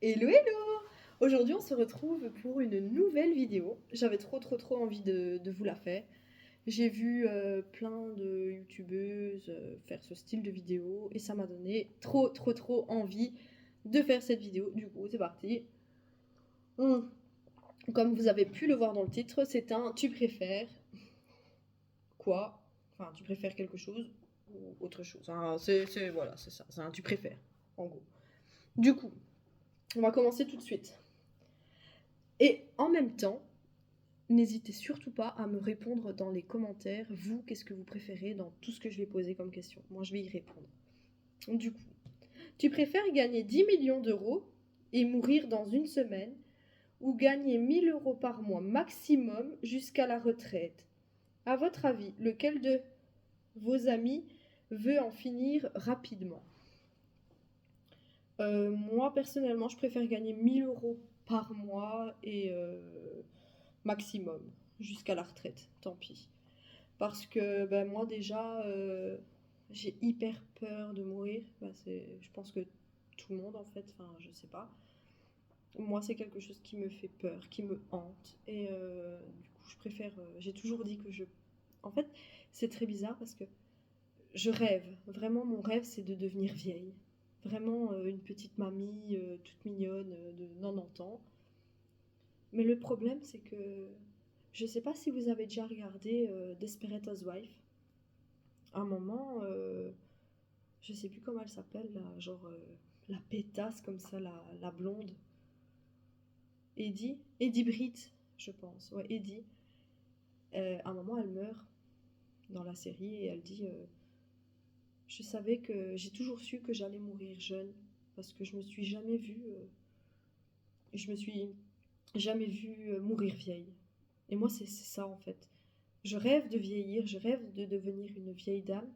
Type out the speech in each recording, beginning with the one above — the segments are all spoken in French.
Hello hello! Aujourd'hui on se retrouve pour une nouvelle vidéo. J'avais trop envie de vous la faire. J'ai vu plein de youtubeuses faire ce style de vidéo et ça m'a donné trop envie de faire cette vidéo. Du coup c'est parti. Comme vous avez pu le voir dans le titre, c'est un tu préfères quoi? Enfin tu préfères quelque chose ou autre chose. Hein, voilà, c'est ça, c'est un tu préfères en gros. Du coup, on va commencer tout de suite. Et en même temps, n'hésitez surtout pas à me répondre dans les commentaires, vous, qu'est-ce que vous préférez dans tout ce que je vais poser comme question. Moi, je vais y répondre. Du coup, tu préfères gagner 10 millions d'euros et mourir dans une semaine ou gagner 1000 euros par mois maximum jusqu'à la retraite? À votre avis, lequel de vos amis veut en finir rapidement? Moi, personnellement, je préfère gagner 1000 euros par mois et maximum jusqu'à la retraite, tant pis. Parce que ben, moi déjà, j'ai hyper peur de mourir. Ben, je pense que tout le monde en fait, enfin je sais pas. Moi c'est quelque chose qui me fait peur, qui me hante. Et du coup je préfère, j'ai toujours dit que je... En fait c'est très bizarre parce que je rêve, vraiment mon rêve c'est de devenir vieille. Vraiment une petite mamie toute mignonne de 90 ans. Mais le problème c'est que je sais pas si vous avez déjà regardé Desperate Housewives. À un moment, je sais plus comment elle s'appelle, là, genre la pétasse comme ça, la blonde. Eddie Britt, je pense. Ouais, Eddie. À un moment, elle meurt dans la série et elle dit je savais que j'ai toujours su que j'allais mourir jeune parce que je me suis jamais vue, je me suis jamais vue mourir vieille. Et moi, c'est ça en fait. Je rêve de vieillir, je rêve de devenir une vieille dame.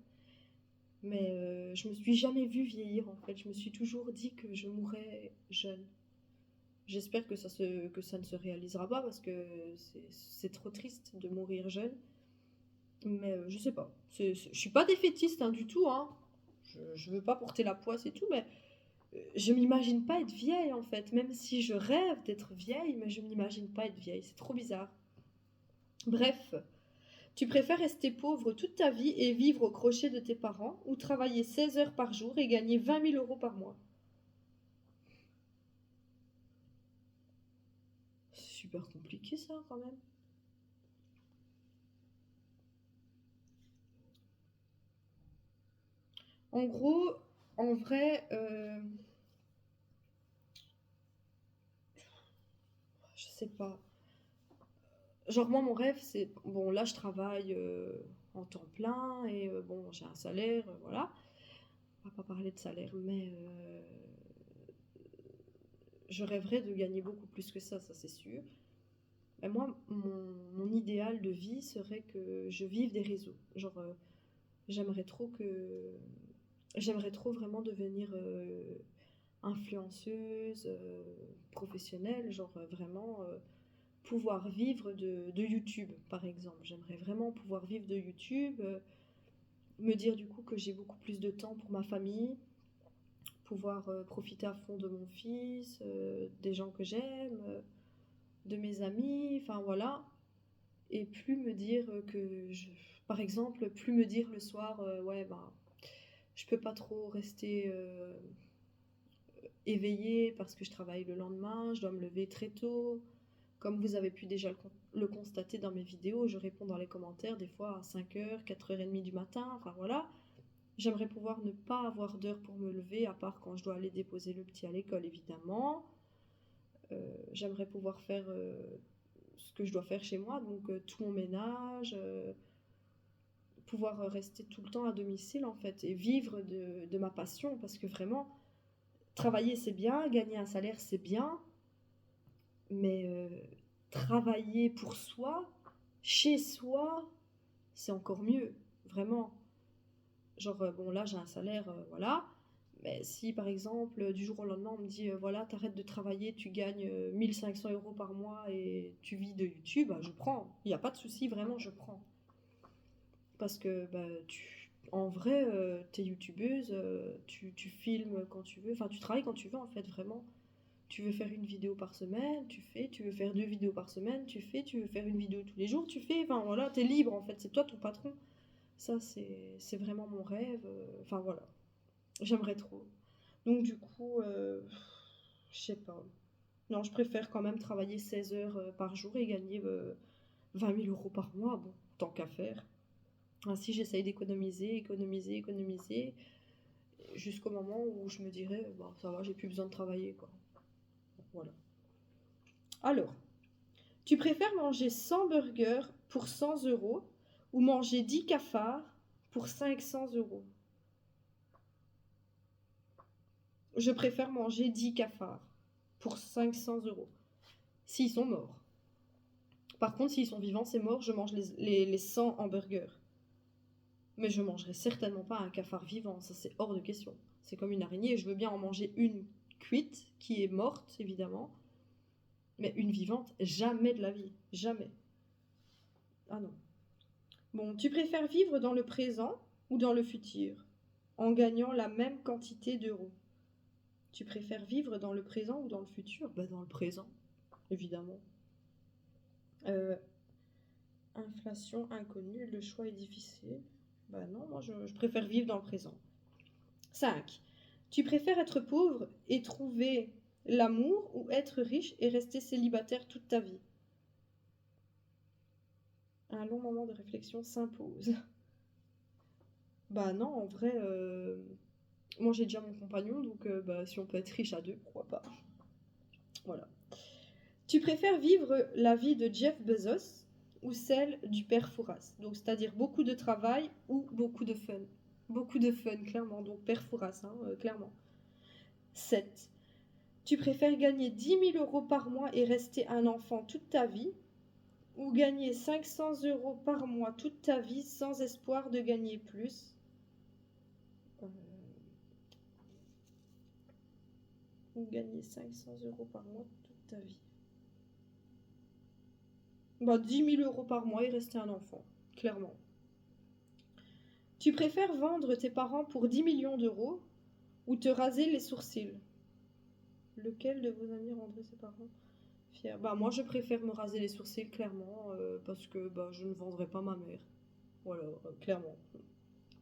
Mais je me suis jamais vue vieillir en fait. Je me suis toujours dit que je mourrais jeune. J'espère que que ça ne se réalisera pas parce que c'est trop triste de mourir jeune. Mais je sais pas. Je suis pas défaitiste hein, du tout. Hein. Je veux pas porter la poisse et tout, mais je m'imagine pas être vieille en fait. Même si je rêve d'être vieille, mais je m'imagine pas être vieille. C'est trop bizarre. Bref, tu préfères rester pauvre toute ta vie et vivre au crochet de tes parents ou travailler 16 heures par jour et gagner 20 000 euros par mois? C'est super compliqué ça quand même. En gros, en vrai, je sais pas. Genre moi mon rêve c'est bon là je travaille en temps plein et bon j'ai un salaire voilà. On va pas parler de salaire mais je rêverais de gagner beaucoup plus que ça c'est sûr. Mais moi mon idéal de vie serait que je vive des réseaux. Genre j'aimerais trop que j'aimerais trop vraiment devenir influenceuse, professionnelle, genre vraiment pouvoir vivre de YouTube, par exemple. J'aimerais vraiment pouvoir vivre de YouTube, me dire du coup que j'ai beaucoup plus de temps pour ma famille, pouvoir profiter à fond de mon fils, des gens que j'aime, de mes amis, enfin voilà. Et plus me dire par exemple, plus me dire le soir, ouais, bah, je peux pas trop rester éveillée parce que je travaille le lendemain, je dois me lever très tôt. Comme vous avez pu déjà le constater dans mes vidéos, je réponds dans les commentaires des fois à 5h, 4h30 du matin, enfin voilà. J'aimerais pouvoir ne pas avoir d'heure pour me lever, à part quand je dois aller déposer le petit à l'école, évidemment. J'aimerais pouvoir faire ce que je dois faire chez moi, donc tout mon ménage, pouvoir rester tout le temps à domicile en fait, et vivre de ma passion, parce que vraiment, travailler c'est bien, gagner un salaire c'est bien, mais travailler pour soi, chez soi, c'est encore mieux, vraiment. Genre, bon, là, j'ai un salaire, voilà. Mais si, par exemple, du jour au lendemain, on me dit, voilà, t'arrêtes de travailler, tu gagnes 1500 euros par mois et tu vis de YouTube, bah, je prends. Il n'y a pas de souci, vraiment, je prends. Parce que, bah, en vrai, t'es youtubeuse, tu filmes quand tu veux, enfin, tu travailles quand tu veux, en fait, vraiment. Tu veux faire une vidéo par semaine, tu fais. Tu veux faire 2 vidéos par semaine, tu fais. Tu veux faire une vidéo tous les jours, tu fais. Enfin voilà, t'es libre en fait, c'est toi ton patron. Ça, c'est vraiment mon rêve. Enfin voilà, j'aimerais trop. Donc du coup, je sais pas. Non, je préfère quand même travailler 16 heures par jour et gagner 20 000 euros par mois. Bon, tant qu'à faire. Ainsi, j'essaye d'économiser, économiser, économiser, jusqu'au moment où je me dirais, bah, ça va, j'ai plus besoin de travailler, quoi. Voilà. Alors, tu préfères manger 100 burgers pour 100 euros ou manger 10 cafards pour 500 euros? Je préfère manger 10 cafards pour 500 euros. S'ils sont morts. Par contre, s'ils sont vivants, c'est mort, je mange les 100 hamburgers. Mais je mangerai certainement pas un cafard vivant, ça c'est hors de question. C'est comme une araignée, je veux bien en manger une cuite, qui est morte évidemment, mais une vivante, jamais de la vie, jamais. Ah non. Bon, tu préfères vivre dans le présent ou dans le futur, en gagnant la même quantité d'euros? Tu préfères vivre dans le présent ou dans le futur? Bah dans le présent, évidemment. Euh, Inflation inconnue, le choix est difficile. Bah non, moi je préfère vivre dans le présent. 5. Tu préfères être pauvre et trouver l'amour ou être riche et rester célibataire toute ta vie? Un long moment de réflexion s'impose. Bah non, en vrai, moi j'ai déjà mon compagnon, donc bah, si on peut être riche à deux, pourquoi pas. Voilà. Tu préfères vivre la vie de Jeff Bezos ou celle du père Fouras? Donc c'est-à-dire beaucoup de travail ou beaucoup de fun? Beaucoup de fun, clairement. Donc père Fouras, hein, clairement. 7. Tu préfères gagner 10 000 euros par mois et rester un enfant toute ta vie ou gagner 500 euros par mois toute ta vie sans espoir de gagner plus? Euh, Ou gagner 500 euros par mois toute ta vie. Bah 10 000 euros par mois et rester un enfant, clairement. Tu préfères vendre tes parents pour 10 millions d'euros ou te raser les sourcils? Lequel de vos amis rendrait ses parents fiers? Bah moi je préfère me raser les sourcils, clairement, parce que bah, je ne vendrai pas ma mère. Voilà, clairement.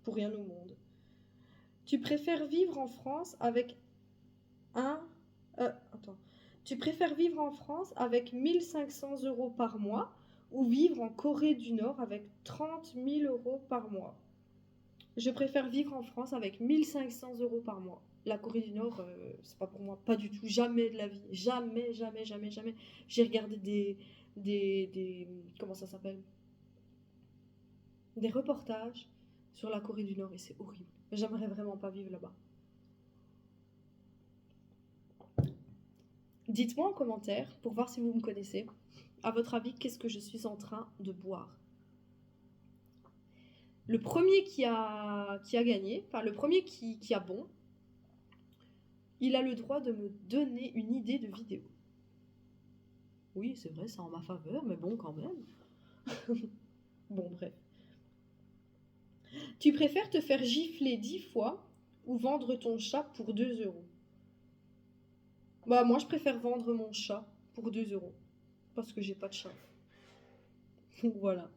Pour rien au monde. Tu préfères vivre en France avec un... attends. Tu préfères vivre en France avec 1500 euros par mois ou vivre en Corée du Nord avec 30 000 euros par mois? Je préfère vivre en France avec 1500 euros par mois. La Corée du Nord, c'est pas pour moi, pas du tout, jamais de la vie. Jamais, jamais, jamais, jamais. J'ai regardé comment ça s'appelle? Des reportages sur la Corée du Nord et c'est horrible. J'aimerais vraiment pas vivre là-bas. Dites-moi en commentaire pour voir si vous me connaissez. À votre avis, qu'est-ce que je suis en train de boire? Le premier qui a gagné, enfin le premier qui a bon, il a le droit de me donner une idée de vidéo. Oui, c'est vrai, c'est en ma faveur, mais bon, quand même. Bon, bref. Tu préfères te faire gifler 10 fois ou vendre ton chat pour 2 euros? Bah, moi, je préfère vendre mon chat pour 2 euros. Parce que j'ai pas de chat. Voilà.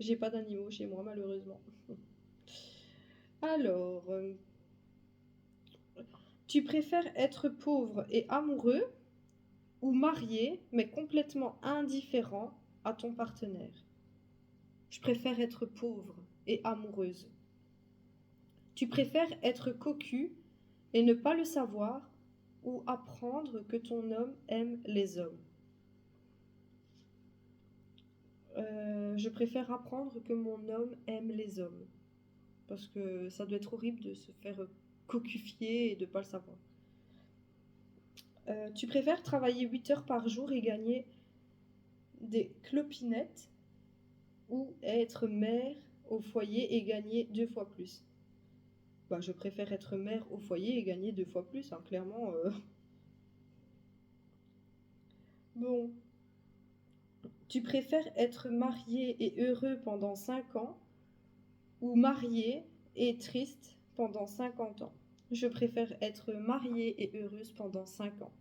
J'ai pas d'animaux chez moi, malheureusement. Alors, tu préfères être pauvre et amoureux ou marié mais complètement indifférent à ton partenaire? Je préfère être pauvre et amoureuse. Tu préfères être cocu et ne pas le savoir ou apprendre que ton homme aime les hommes? Je préfère apprendre que mon homme aime les hommes. Parce que ça doit être horrible de se faire cocufier et de ne pas le savoir. Tu préfères travailler 8 heures par jour et gagner des clopinettes ou être mère au foyer et gagner 2 fois plus? Bah, je préfère être mère au foyer et gagner 2 fois plus, hein, clairement. Bon, tu préfères être marié et heureux pendant 5 ans ou marié et triste pendant 50 ans? Je préfère être mariée et heureuse pendant 5 ans.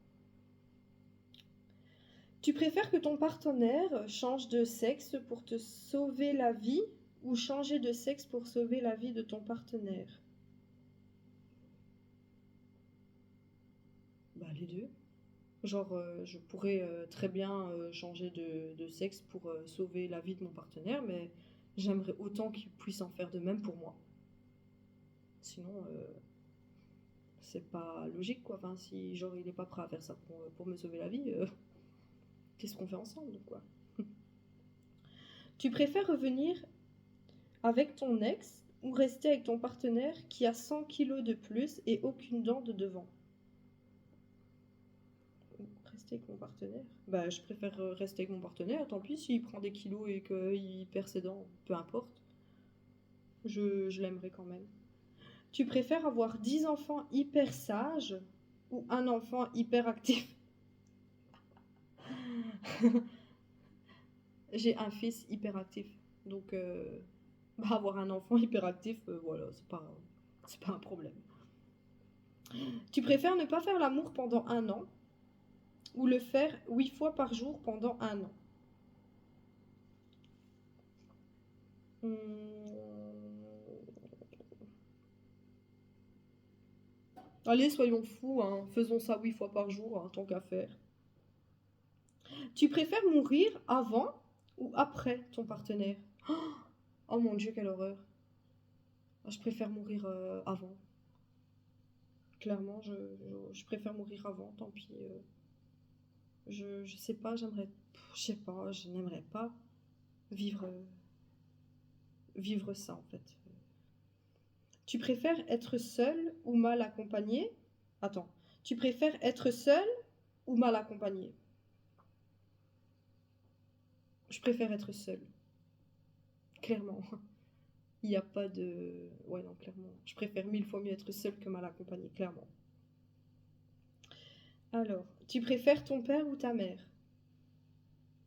Tu préfères que ton partenaire change de sexe pour te sauver la vie ou changer de sexe pour sauver la vie de ton partenaire? Bah les deux. Genre, je pourrais très bien changer de sexe pour sauver la vie de mon partenaire, mais j'aimerais autant qu'il puisse en faire de même pour moi. Sinon, c'est pas logique, quoi. Enfin, si genre il est pas prêt à faire ça pour me sauver la vie, qu'est-ce qu'on fait ensemble, quoi? Tu préfères revenir avec ton ex ou rester avec ton partenaire qui a 100 kilos de plus et aucune dent de devant? Rester avec mon partenaire? Bah, je préfère rester avec mon partenaire, tant pis s'il prend des kilos et qu'il perd ses dents, peu importe. Je l'aimerais quand même. Tu préfères avoir 10 enfants hyper sages ou un enfant hyper actif? J'ai un fils hyper actif, donc bah, avoir un enfant hyper actif, voilà, c'est pas un problème. Tu préfères ne pas faire l'amour pendant un an ou le faire 8 fois par jour pendant un an? Allez, soyons fous, hein, faisons ça 8 fois par jour, hein, tant qu'à faire. Tu préfères mourir avant ou après ton partenaire? Oh mon Dieu, quelle horreur. Je préfère mourir avant. Clairement, je préfère mourir avant, tant pis. Je sais pas, je sais pas, je n'aimerais pas vivre, vivre ça en fait. Tu préfères être seul ou mal accompagné? Attends, tu préfères être seul ou mal accompagné? Je préfère être seul, clairement. Il n'y a pas de... Ouais, non, clairement. Je préfère 1000 fois mieux être seul que mal accompagné, clairement. Alors, tu préfères ton père ou ta mère?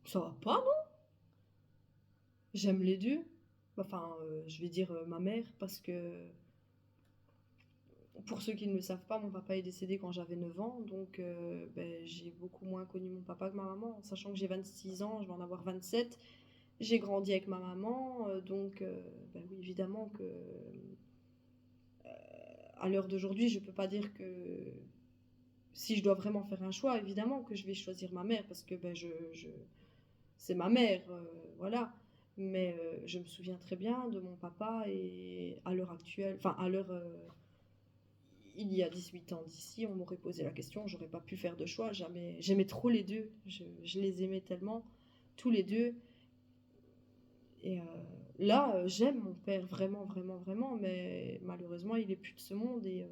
Ça va pas, non? J'aime les deux. Enfin, je vais dire ma mère parce que pour ceux qui ne le savent pas, mon papa est décédé quand j'avais 9 ans, donc ben, j'ai beaucoup moins connu mon papa que ma maman. Sachant que j'ai 26 ans, je vais en avoir 27. J'ai grandi avec ma maman, donc ben oui, évidemment que à l'heure d'aujourd'hui, je peux pas dire que si je dois vraiment faire un choix, évidemment que je vais choisir ma mère parce que ben, c'est ma mère, voilà. Mais je me souviens très bien de mon papa et à l'heure actuelle, enfin à l'heure il y a 18 ans d'ici, on m'aurait posé la question, j'aurais pas pu faire de choix, jamais. J'aimais trop les deux, je les aimais tellement, tous les deux. Et là, j'aime mon père vraiment, vraiment, vraiment, mais malheureusement, il est plus de ce monde. Et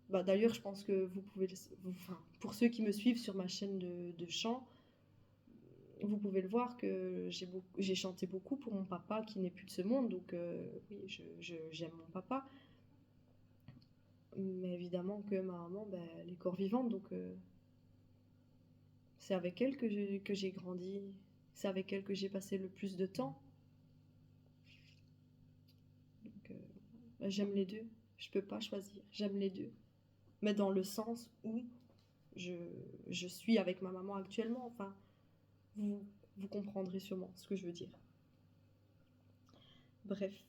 bah, d'ailleurs, je pense que vous pouvez, enfin, pour ceux qui me suivent sur ma chaîne de chant, vous pouvez le voir que j'ai chanté beaucoup pour mon papa qui n'est plus de ce monde. Donc oui, j'aime mon papa. Mais évidemment que ma maman, ben, elle est corps vivante, donc c'est avec elle que j'ai grandi, c'est avec elle que j'ai passé le plus de temps. Donc ben, j'aime les deux, je peux pas choisir, j'aime les deux. Mais dans le sens où je, je suis avec ma maman actuellement, enfin, vous, vous comprendrez sûrement ce que je veux dire. Bref,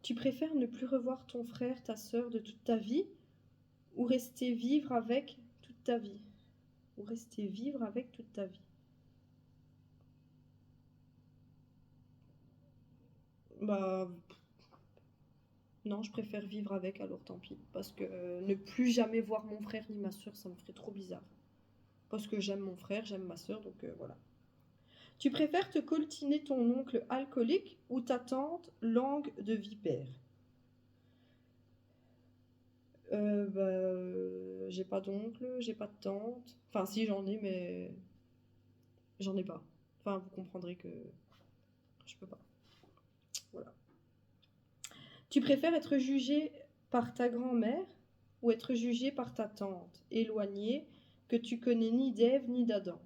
tu préfères ne plus revoir ton frère, ta soeur de toute ta vie ou rester vivre avec toute ta vie? Ou rester vivre avec toute ta vie? Bah, non, je préfère vivre avec, alors tant pis. Parce que ne plus jamais voir mon frère ni ma soeur, ça me ferait trop bizarre. Parce que j'aime mon frère, j'aime ma soeur, donc voilà. Tu préfères te coltiner ton oncle alcoolique ou ta tante langue de vipère? J'ai pas d'oncle, j'ai pas de tante. Enfin, si, j'en ai, mais j'en ai pas. Enfin, vous comprendrez que je peux pas. Voilà. Tu préfères être jugé par ta grand-mère ou être jugé par ta tante éloignée que tu connais ni d'Ève ni d'Adam?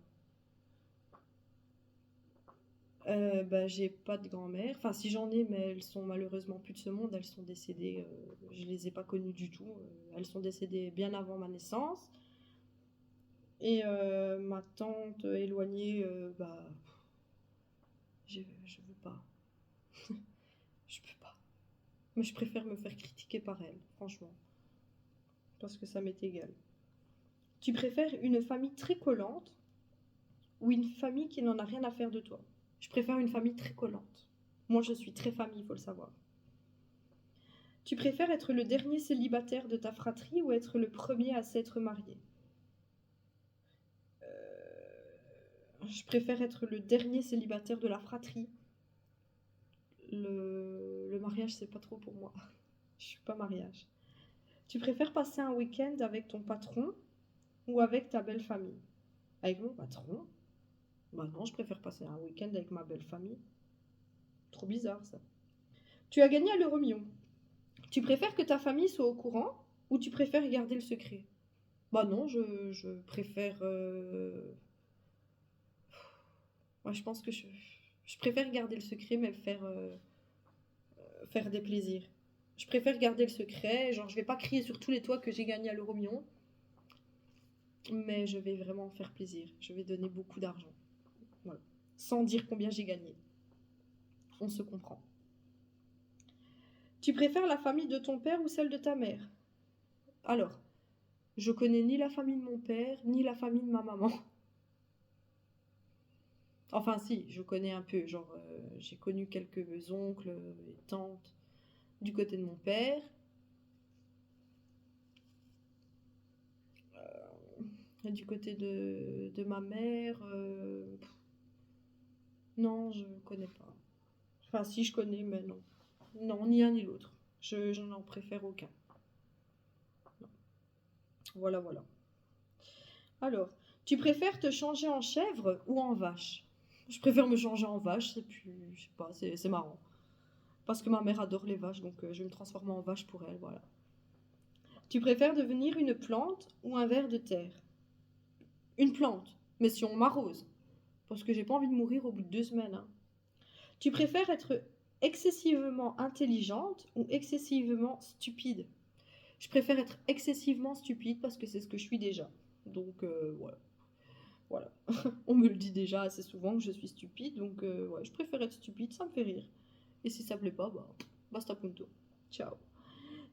Bah, j'ai pas de grand-mère. Enfin, si j'en ai, mais elles sont malheureusement plus de ce monde. Elles sont décédées. Je les ai pas connues du tout. Elles sont décédées bien avant ma naissance. Et ma tante éloignée, bah, je veux pas. Je peux pas. Mais je préfère me faire critiquer par elle, franchement. Parce que ça m'est égal. Tu préfères une famille très collante ou une famille qui n'en a rien à faire de toi? Je préfère une famille très collante. Moi, je suis très famille, il faut le savoir. Tu préfères être le dernier célibataire de ta fratrie ou être le premier à s'être marié? Je préfère être le dernier célibataire de la fratrie. Le mariage, c'est pas trop pour moi. Je suis pas mariage. Tu préfères passer un week-end avec ton patron ou avec ta belle famille? Avec mon patron? Bah non, je préfère passer un week-end avec ma belle famille. Trop bizarre ça. Tu as gagné à l'euro-million. Tu préfères que ta famille soit au courant ou tu préfères garder le secret? Bah non, je préfère... Moi, je pense que je préfère garder le secret, mais faire des plaisirs. Je préfère garder le secret. Genre, je vais pas crier sur tous les toits que j'ai gagné à l'euro-million, mais je vais vraiment faire plaisir. Je vais donner beaucoup d'argent. Voilà. Sans dire combien j'ai gagné. On se comprend. Tu préfères la famille de ton père ou celle de ta mère? Alors, je connais ni la famille de mon père, ni la famille de ma maman. Enfin, si, je connais un peu. Genre, j'ai connu quelques oncles et tantes du côté de mon père. Et du côté de ma mère, non, je connais pas. Enfin, si, je connais, mais non. Non, ni un ni l'autre. Je n'en préfère aucun. Non. Voilà, voilà. Alors, tu préfères te changer en chèvre ou en vache? Je préfère me changer en vache, c'est plus, je sais pas, c'est marrant. Parce que ma mère adore les vaches, donc je vais me transformer en vache pour elle, voilà. Tu préfères devenir une plante ou un ver de terre? Une plante, mais si on m'arrose. Parce que j'ai pas envie de mourir au bout de 2 semaines, hein. Tu préfères être excessivement intelligente ou excessivement stupide? Je préfère être excessivement stupide parce que c'est ce que je suis déjà. Donc, voilà. Voilà. On me le dit déjà assez souvent que je suis stupide, donc ouais, je préfère être stupide, ça me fait rire. Et si ça plaît pas, bah, basta punto. Ciao.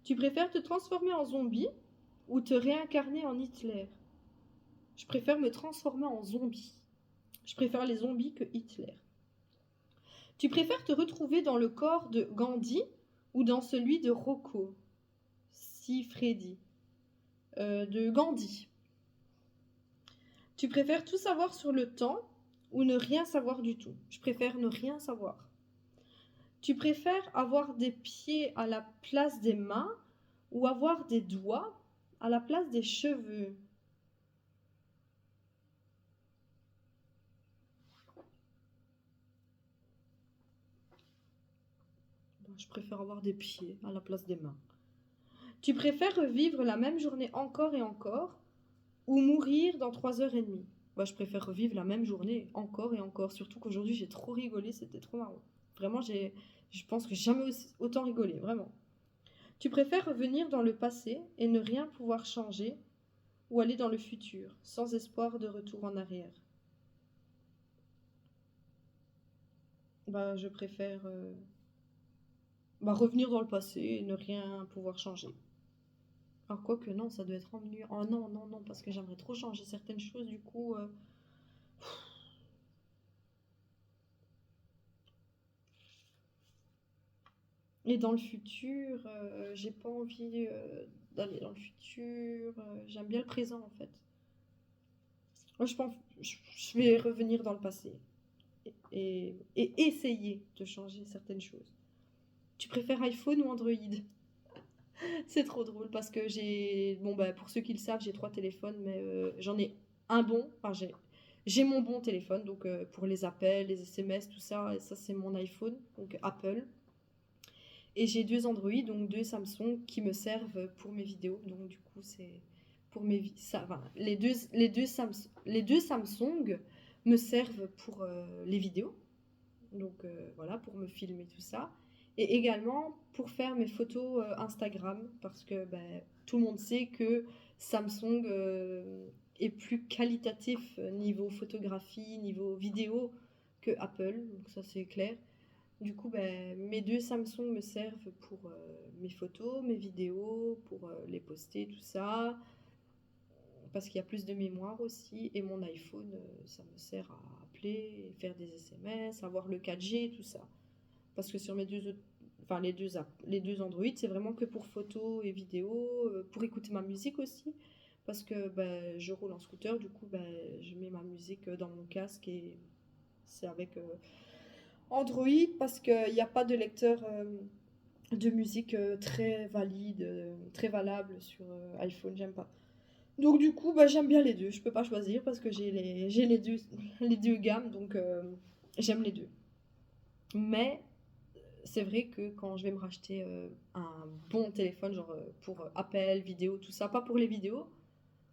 Tu préfères te transformer en zombie ou te réincarner en Hitler? Je préfère me transformer en zombie. Je préfère les zombies que Hitler. Tu préfères te retrouver dans le corps de Gandhi ou dans celui de Rocco Siffredi de Gandhi? Tu préfères tout savoir sur le temps ou ne rien savoir du tout? Je préfère ne rien savoir. Tu préfères avoir des pieds à la place des mains ou avoir des doigts à la place des cheveux? Je préfère avoir des pieds à la place des mains. Tu préfères revivre la même journée encore et encore ou mourir dans 3 h 30? Je préfère revivre la même journée encore et encore. Surtout qu'aujourd'hui, j'ai trop rigolé, c'était trop marrant. Vraiment, je pense que j'ai jamais autant rigolé, vraiment. Tu préfères revenir dans le passé et ne rien pouvoir changer ou aller dans le futur sans espoir de retour en arrière? Je préfère revenir dans le passé et ne rien pouvoir changer. Alors quoique non, ça doit être ennuyeux. Oh non, non, non, parce que j'aimerais trop changer certaines choses, du coup... Et dans le futur, j'ai pas envie d'aller dans le futur. J'aime bien le présent, en fait. Moi, je pense, je vais revenir dans le passé et essayer de changer certaines choses. Tu préfères iPhone ou Android? C'est trop drôle parce que pour ceux qui le savent, j'ai 3 téléphones, mais j'en ai un bon. Enfin, j'ai mon bon téléphone, donc pour les appels, les SMS, tout ça, et ça c'est mon iPhone, donc Apple. Et j'ai 2 Android, donc 2 Samsung qui me servent pour mes vidéos. Donc du coup, c'est pour les deux Samsung me servent pour les vidéos. Donc voilà, pour me filmer tout ça. Et également pour faire mes photos Instagram, parce que ben, tout le monde sait que Samsung est plus qualitatif niveau photographie, niveau vidéo que Apple, donc ça c'est clair. Du coup, ben, mes deux Samsung me servent pour mes photos, mes vidéos, pour les poster, tout ça, parce qu'il y a plus de mémoire aussi. Et mon iPhone, ça me sert à appeler, faire des SMS, avoir le 4G, tout ça. Parce que sur mes deux autres, enfin les deux Android, c'est vraiment que pour photos et vidéos, pour écouter ma musique aussi. Parce que ben, je roule en scooter, du coup, ben, je mets ma musique dans mon casque et c'est avec Android parce qu'il n'y a pas de lecteur de musique très valide, très valable sur iPhone, j'aime pas. Donc du coup, bah, j'aime bien les deux. Je peux pas choisir parce que j'ai les deux gammes, donc j'aime les deux. Mais c'est vrai que quand je vais me racheter un bon téléphone, genre pour appel, vidéo, tout ça, pas pour les vidéos,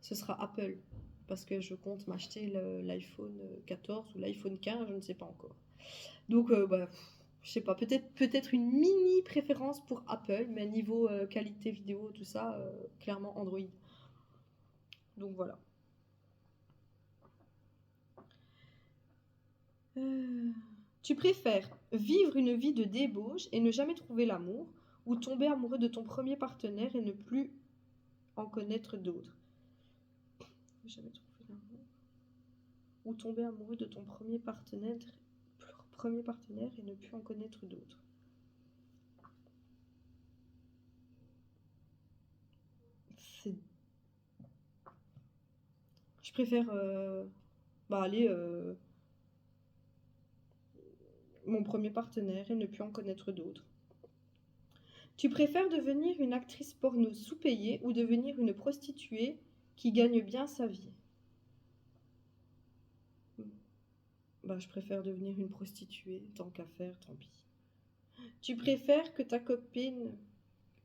ce sera Apple. Parce que je compte m'acheter l'iPhone 14 ou l'iPhone 15, je ne sais pas encore. Donc, bah, je sais pas, peut-être une mini préférence pour Apple, mais niveau qualité vidéo, tout ça, clairement Android. Donc voilà. Euh, Tu préfères vivre une vie de débauche et ne jamais trouver l'amour, ou tomber amoureux de ton premier partenaire et ne plus en connaître d'autres? Jamais trouver l'amour. Ou tomber amoureux de ton premier partenaire et ne plus en connaître d'autres. C'est- Je préfère bah, aller mon premier partenaire et ne plus en connaître d'autres. Tu préfères devenir une actrice porno sous-payée ou devenir une prostituée qui gagne bien sa vie? Bah, je préfère devenir une prostituée, tant qu'à faire, tant pis. Tu préfères que ta copine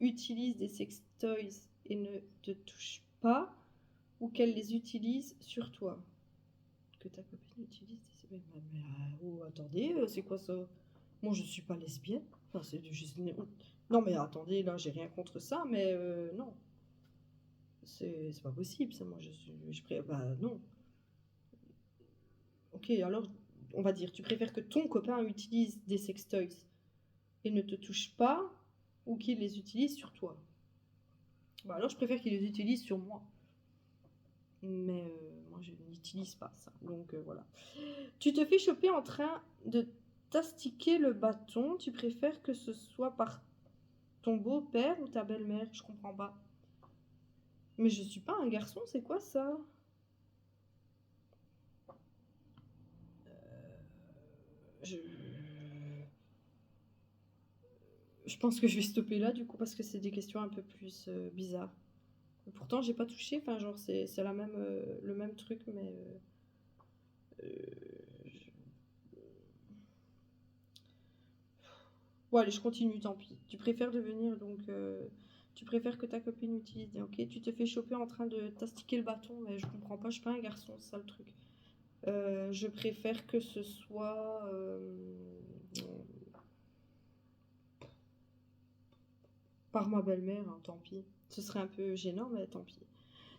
utilise des sextoys et ne te touche pas ou qu'elle les utilise sur toi? Que ta copine utilise des... oh, attendez, c'est quoi ça? Moi, je suis pas lesbienne. Enfin, c'est juste... Non, mais attendez, là, j'ai rien contre ça, mais non. C'est pas possible, ça. Moi, bah, non. Ok, alors, on va dire, tu préfères que ton copain utilise des sextoys et ne te touche pas ou qu'il les utilise sur toi? Bah, alors, je préfère qu'il les utilise sur moi. Mais moi, je n'utilise pas ça. Donc, voilà. Tu te fais choper en train de t'astiquer le bâton. Tu préfères que ce soit par ton beau-père ou ta belle-mère? Je comprends pas. Mais je suis pas un garçon, c'est quoi ça? Je... je pense que je vais stopper là du coup parce que c'est des questions un peu plus bizarres. Pourtant, j'ai pas touché, enfin, genre, c'est le même truc, mais. Je- Bon, allez, je continue, tant pis. Tu préfères devenir donc. Tu préfères que ta copine utilise. Ok, tu te fais choper en train de t'astiquer le bâton, mais je comprends pas, je suis pas un garçon, c'est ça le truc. Je préfère que ce soit. Par ma belle-mère, hein, tant pis. Ce serait un peu gênant, mais tant pis.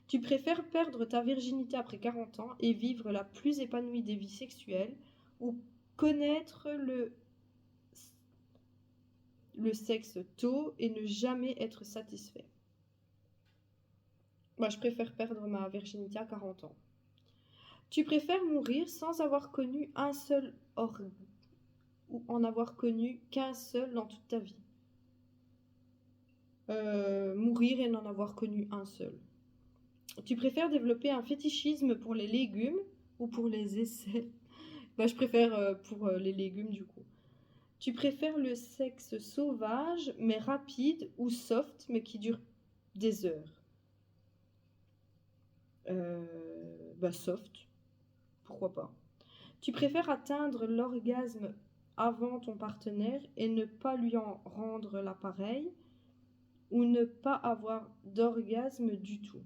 Tu préfères perdre ta virginité après 40 ans et vivre la plus épanouie des vies sexuelles ou connaître le sexe tôt et ne jamais être satisfait? Moi, je préfère perdre ma virginité à 40 ans. Tu préfères mourir sans avoir connu un seul orgasme ou en avoir connu qu'un seul dans toute ta vie? Mourir et n'en avoir connu un seul. Tu préfères développer un fétichisme pour les légumes ou pour les aisselles? Bah, je préfère pour les légumes du coup. Tu préfères le sexe sauvage mais rapide ou soft mais qui dure des heures? Bah soft, pourquoi pas. Tu préfères atteindre l'orgasme avant ton partenaire et ne pas lui en rendre l'appareil ou ne pas avoir d'orgasme du tout?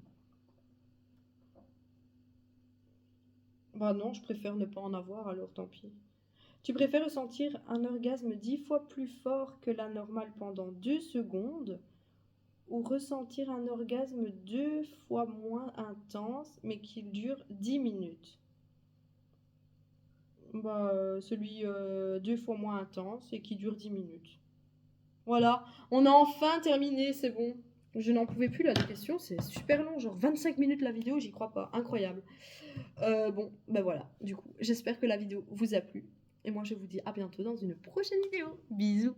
Bah non, je préfère ne pas en avoir, alors tant pis. Tu préfères ressentir un orgasme 10 fois plus fort que la normale pendant 2 secondes ou ressentir un orgasme 2 fois moins intense mais qui dure 10 minutes? Bah, celui 2 fois moins intense et qui dure 10 minutes. Voilà, on a enfin terminé, c'est bon. Je n'en pouvais plus là, les questions, c'est super long, genre 25 minutes la vidéo, j'y crois pas, incroyable. Bon, ben voilà, du coup, j'espère que la vidéo vous a plu. Et moi, je vous dis à bientôt dans une prochaine vidéo. Bisous!